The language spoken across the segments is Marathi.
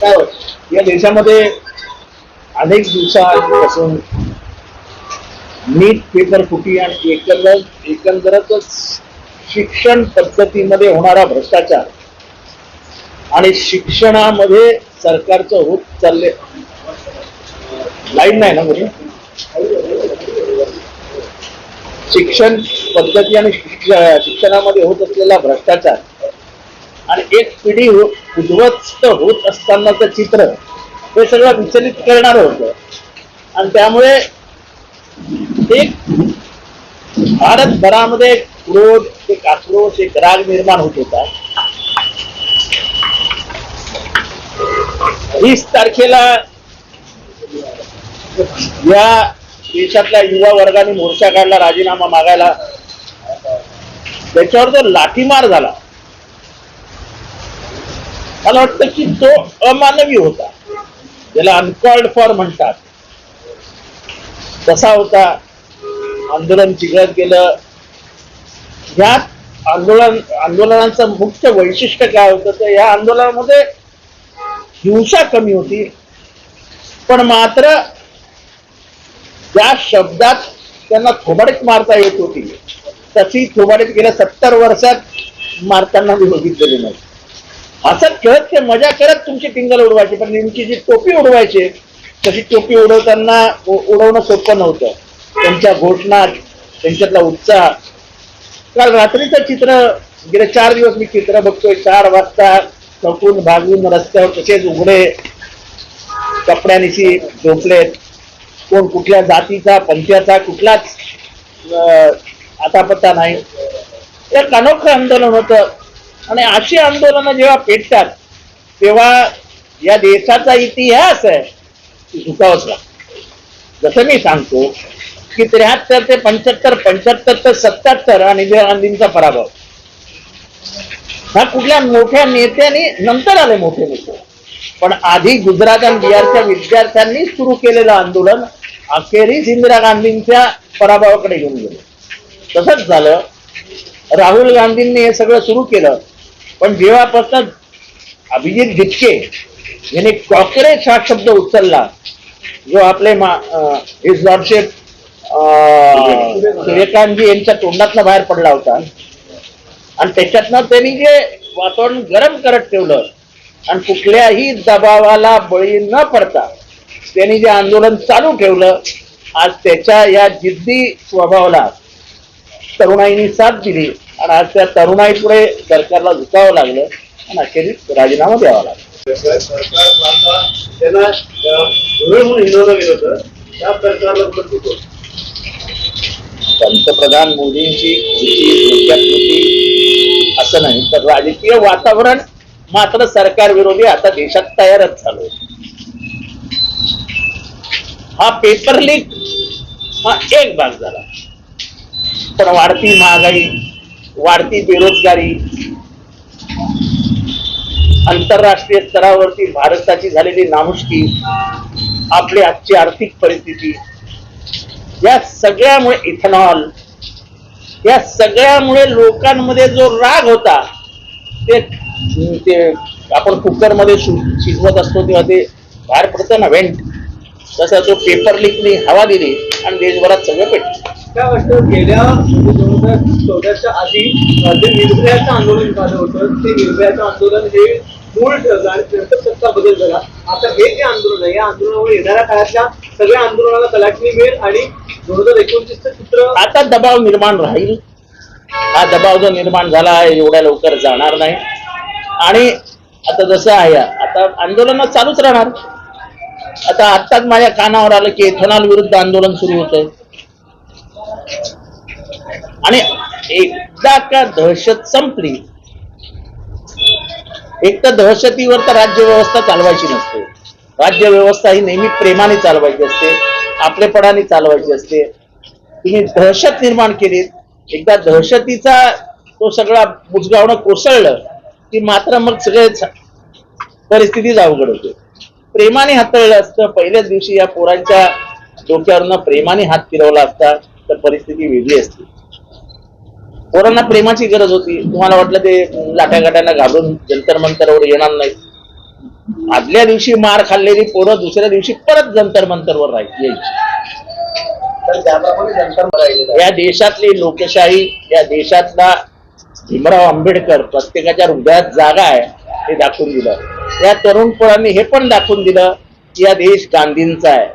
काय होतं? या देशामध्ये अनेक दिवसांपासून नीट पेपर फुटी आणि एकंदरच शिक्षण पद्धतीमध्ये होणारा भ्रष्टाचार आणि शिक्षणामध्ये सरकारचं होत चालले लाईन नाही ना म्हणजे शिक्षण पद्धती आणि शिक्षणामध्ये होत असलेला भ्रष्टाचार आणि एक पिढी उद्ध्वस्त होत असतानाचं चित्र हे सगळं विचलित करणार होतं. आणि त्यामुळे एक भारतभरामध्ये एक क्रोध, एक आक्रोश, एक राग निर्माण होत होता. 20 तारखेला या देशातल्या युवा वर्गाने मोर्चा काढला राजीनामा मागायला. त्याच्यावर जो लाठीमार झाला मला वाटतं की तो अमानवी होता, ज्याला अनकॉल्ड फॉर म्हणतात तसा होता. आंदोलन चिघळत गेलं. या आंदोलनाचं मुख्य वैशिष्ट्य काय होतं तर या आंदोलनामध्ये हिंसा कमी होती, पण मात्र ज्या शब्दात त्यांना थोबाडीत मारता येत होती तशी थोबाडीत गेल्या 70 वर्षात मारताना मी बघितलेली नाही. हसत खेळत ते मजा करत तुमची टिंगल उडवायची, पण नेमकी जी टोपी उडवायची तशी टोपी उडवताना उडवणं सोपं नव्हतं. त्यांच्या घोषणा, त्यांच्यातला उत्साह. काल रात्रीचं चित्र गेले 4 दिवस मी चित्र बघतोय. 4 वाजता चौकून भागून रस्त्यावर तसेच उघडे कपड्यानिशी झोपलेत. कोण कुठल्या जातीचा पंथाचा कुठलाच आता पत्ता नाही. एक अनोखं आंदोलन होतं. आणि अशी आंदोलनं जेव्हा पेटतात तेव्हा या देशाचा इतिहास आहे झुकावच लागतो. जसं मी सांगतो की 73 ते 75, 75 ते 77 आणि इंदिरा गांधींचा पराभव हा कुठल्या मोठ्या नेत्यांनी नंतर आले मोठे नेते, पण आधी गुजरात आणि बिहारच्या विद्यार्थ्यांनी सुरू केलेलं आंदोलन अखेरीस इंदिरा गांधींच्या पराभवाकडे घेऊन गेलं. तसंच झालं. राहुल गांधींनी हे सगळं सुरू केलं, पण जेव्हापासून अभिजित गिचके यांनी कॉकरेज हा शब्द उचलला, जो आपले हिज लॉर्डशिप विवेकानंदजी यांच्या तोंडातनं बाहेर पडला होता, आणि त्याच्यातनं त्यांनी जे वातावरण गरम करत ठेवलं आणि कुठल्याही दबावाला बळी न पडता त्यांनी जे आंदोलन चालू ठेवलं, आज त्याच्या या जिद्दी स्वभावाला तरुणाईनी साथ दिली आणि आज त्या तरुणाईपुढे सरकारला झुकावं लागलं आणि अखेरीस राजीनामा द्यावा लागला. पंतप्रधान मोदींची असं नाही, तर राजकीय वातावरण मात्र सरकार विरोधी आता देशात तयारच झालं. हा पेपर लीक हा एक भाग झाला, पण वाढती महागाई, वाढती बेरोजगारी, आंतरराष्ट्रीय स्तरावरती भारताची झालेली नामुष्की, आपली आजची आर्थिक परिस्थिती, या सगळ्यामुळे इथेनॉल, या सगळ्यामुळे लोकांमध्ये जो राग होता ते आपण कुकर मध्ये शिजवत असतो तेव्हा ते बाहेर पडतं ना वेंट, तसा तो पेपर लीकनी हवा दिली आणि देशभरात सगळं पेटलं. काय वाटतं गेल्या 2014च्या आधी जे निर्भयाचं आंदोलन झालं होतं ते निर्भयाचं आंदोलन हे मूळ ठरलं आणि नंतर सत्ता बदल झाला. आता हे जे आंदोलन आहे या आंदोलनामुळे येणाऱ्या काळातल्या सगळ्या आंदोलनाला कलाटणी मिळेल आणि 2029चं चित्र आता दबाव निर्माण राहील. हा दबाव जो निर्माण झाला आहे एवढ्या लवकर जाणार नाही. आणि आता जसं आहे आता आंदोलन चालूच राहणार. आता आत्ताच माझ्या कानावर आलं की इथेनॉल विरुद्ध आंदोलन सुरू होतंय. आणि एकदा का दहशत संपली, एक तर दहशतीवर तर राज्य व्यवस्था चालवायची नसते. राज्य व्यवस्था ही नेहमी प्रेमाने चालवायची असते, आपलेपणाने चालवायची असते. तुम्ही दहशत निर्माण केली, एकदा दहशतीचा तो सगळा बुजगावणं कोसळलं की मात्र मग सगळे परिस्थितीच अवघड होते. प्रेमाने हाताळलं असतं, पहिल्याच दिवशी या पोरांच्या डोक्यावरनं प्रेमाने हात फिरवला असता तर परिस्थिती वेगळी असते. पोरांना प्रेमाची गरज होती. तुम्हाला वाटलं ते लाट्यागाट्यांना घाबरून जंतर मंतरवर येणार नाही, आदल्या दिवशी मार खाल्लेली पोरं दुसऱ्या दिवशी परत जंतर मंतरवर यायची. तर त्याप्रमाणे जनता राहिलेलं आहे. या देशातली लोकशाही, या देशातला भीमराव आंबेडकर प्रत्येकाच्या हृदयात जागा आहे हे दाखवून दिलं. या तरुण पोरांनी हे पण दाखवून दिलं की या देश गांधींचा आहे.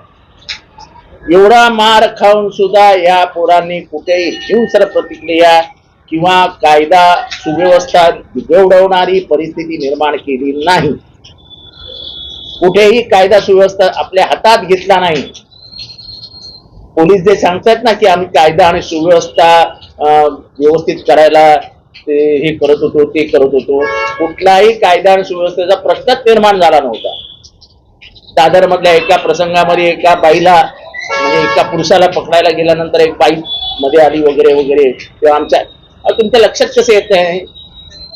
एवढा मार खाऊन सुद्धा या पोरांनी कुठेही हिंसक प्रतिक्रिया किंवा कायदा सुव्यवस्था बिघडवणारी परिस्थिती निर्माण केली नाही. कुठेही कायदा सुव्यवस्था आपल्या हातात घेतला नाही. पोलीस जे सांगतात ना की आम्ही कायदा आणि सुव्यवस्था व्यवस्थित करायला हे करत होतो, ते करत होतो, कुठलाही कायदा आणि सुव्यवस्थेचा प्रश्नच निर्माण झाला नव्हता. दादर मधल्या एका प्रसंगामध्ये एका बाईला म्हणजे एका पुरुषाला पकडायला गेल्यानंतर एक बाई मध्ये आली वगैरे वगैरे, तेव्हा आमच्या तुमच्या लक्षात कसं येत आहे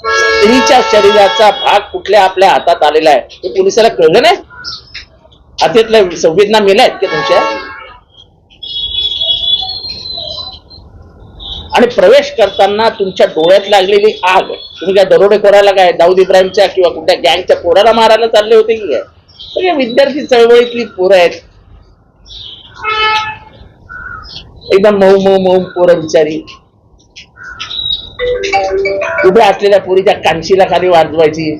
स्त्रीच्या शरीराचा भाग कुठल्या आपल्या हातात आलेला आहे हे पोलिसाला कळलं नाही. हातातल्या संवेदना मेल्या आहेत का तुमच्या? आणि प्रवेश करताना तुमच्या डोळ्यात लागलेली आग, तुम्ही काय दरोडेखोराला काय दाऊद इब्राहिमच्या किंवा कुठल्या गँगच्या पोराला मारायला चालले होते की काय? सगळे विद्यार्थी चळवळीतली पोरं आहेत, एकदम मऊ मऊ मऊ पोरं बिचारी. उभ्या असलेल्या पोरीच्या कानशीला खाली वाजवायची.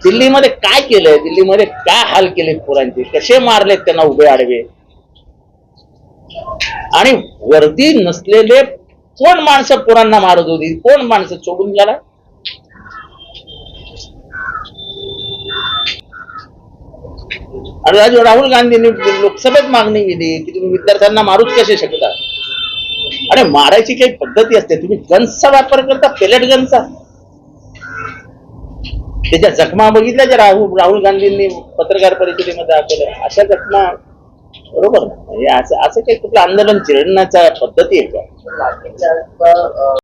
दिल्लीमध्ये काय केलंय, दिल्लीमध्ये काय हाल केलेत पोरांचे, कसे मारलेत त्यांना उभे आडवे. आणि वर्दी नसलेले कोण माणसं पोरांना मारत होती, कोण माणसं सोडून गेला. आणि राहुल गांधींनी लोकसभेत मागणी केली की तुम्ही विद्यार्थ्यांना मारूच कसे शकता. आणि मारायची काही पद्धती असते, तुम्ही गन्सचा वापर करता, पेलेट गनचा. त्याच्या जखमा बघितल्या राहुल गांधींनी पत्रकार परिषदेमध्ये दाखवल्या, अशा जखमा. बरोबर ना? असं काही कुठलं आंदोलन चिरडण्याच्या पद्धती आहे का?